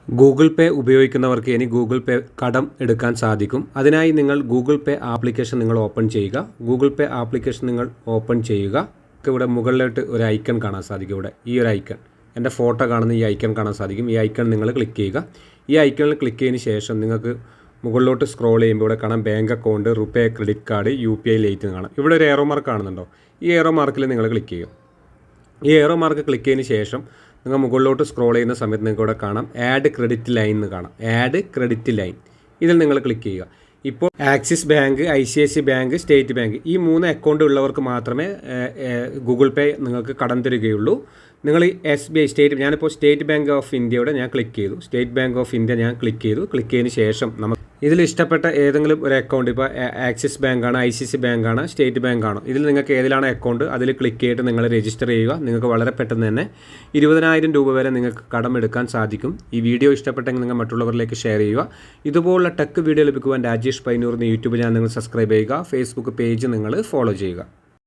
Google പേ ഉപയോഗിക്കുന്നവർക്ക് ഇനി Google പേ കടം എടുക്കാൻ സാധിക്കും. അതിനായി നിങ്ങൾ ഗൂഗിൾ പേ ആപ്ലിക്കേഷൻ നിങ്ങൾ ഓപ്പൺ ചെയ്യുക. ഗൂഗിൾ പേ ആപ്ലിക്കേഷൻ നിങ്ങൾ ഓപ്പൺ ചെയ്യുക. ഇവിടെ മുകളിലോട്ട് ഒരു ഐക്കൺ കാണാൻ സാധിക്കും. ഇവിടെ ഈ ഒരു ഐക്കൺ, എൻ്റെ ഫോട്ടോ കാണുന്ന ഈ ഐക്കൺ കാണാൻ സാധിക്കും. ഈ ഐക്കൺ നിങ്ങൾ ക്ലിക്ക് ചെയ്യുക. ഈ ഐക്കണിൽ ക്ലിക്ക് ചെയ്തതിന് ശേഷം നിങ്ങൾക്ക് മുകളിലോട്ട് സ്ക്രോൾ ചെയ്യുമ്പോൾ ഇവിടെ കാണാം bank account, RuPay, credit card, UPI light കാണാം. ഇവിടെ ഒരു ഏറോ മാർക്ക് കാണുന്നുണ്ടോ? ഈ ഏറോ മാർക്കിൽ നിങ്ങൾ ക്ലിക്ക് ചെയ്യുക. ഈ ഏറോ മാർക്ക് ക്ലിക്ക് ചെയ്തതിന് ശേഷം നിങ്ങൾ മുകളിലോട്ട് സ്ക്രോൾ ചെയ്യുന്ന സമയത്ത് നിങ്ങൾക്ക് ഇവിടെ കാണാം ആഡ് ക്രെഡിറ്റ് ലൈൻ എന്ന് കാണാം. ആഡ് ക്രെഡിറ്റ് ലൈൻ, ഇതിൽ നിങ്ങൾ ക്ലിക്ക് ചെയ്യുക. ഇപ്പോൾ axis bank, ICICI bank, state bank ഈ 3 അക്കൗണ്ട് ഉള്ളവർക്ക് മാത്രമേ ഗൂഗിൾ പേ നിങ്ങൾക്ക് കടം തരികയുള്ളൂ. നിങ്ങൾ SBI ഞാനിപ്പോൾ സ്റ്റേറ്റ് ബാങ്ക് ഓഫ് ഇന്ത്യയുടെ ഞാൻ ക്ലിക്ക് ചെയ്തു. സ്റ്റേറ്റ് ബാങ്ക് ഓഫ് ഇന്ത്യ ഞാൻ ക്ലിക്ക് ചെയ്തു. ക്ലിക്ക് ചെയ്തതിന് ശേഷം നമുക്ക് ഇതിൽ ഇഷ്ടപ്പെട്ട ഏതെങ്കിലും ഒരു അക്കൗണ്ട്, ഇപ്പോൾ ആക്സിസ് ബാങ്കാണ്, ICICI ബാങ്കാണ്, സ്റ്റേറ്റ് ബാങ്കാണോ, ഇതിൽ നിങ്ങൾക്ക് ഏതിലാണ് അക്കൗണ്ട് അതിൽ ക്ലിക്ക് ചെയ്തിട്ട് നിങ്ങൾ രജിസ്റ്റർ ചെയ്യുക. നിങ്ങൾക്ക് വളരെ പെട്ടെന്ന് തന്നെ 20,000 രൂപ വരെ നിങ്ങൾക്ക് കടമെടുക്കാൻ സാധിക്കും. ഈ വീഡിയോ ഇഷ്ടപ്പെട്ടെങ്കിൽ നിങ്ങൾ മറ്റുള്ളവരിലേക്ക് ഷെയർ ചെയ്യുക. ഇതുപോലുള്ള ടെക് വീഡിയോ ലഭിക്കുവാൻ രാജേഷ് പൈനൂർ എന്ന യൂട്യൂബ് ചാനൽ നിങ്ങൾ സബ്സ്ക്രൈബ് ചെയ്യുക. ഫേസ്ബുക്ക് പേജ് നിങ്ങൾ ഫോളോ ചെയ്യുക.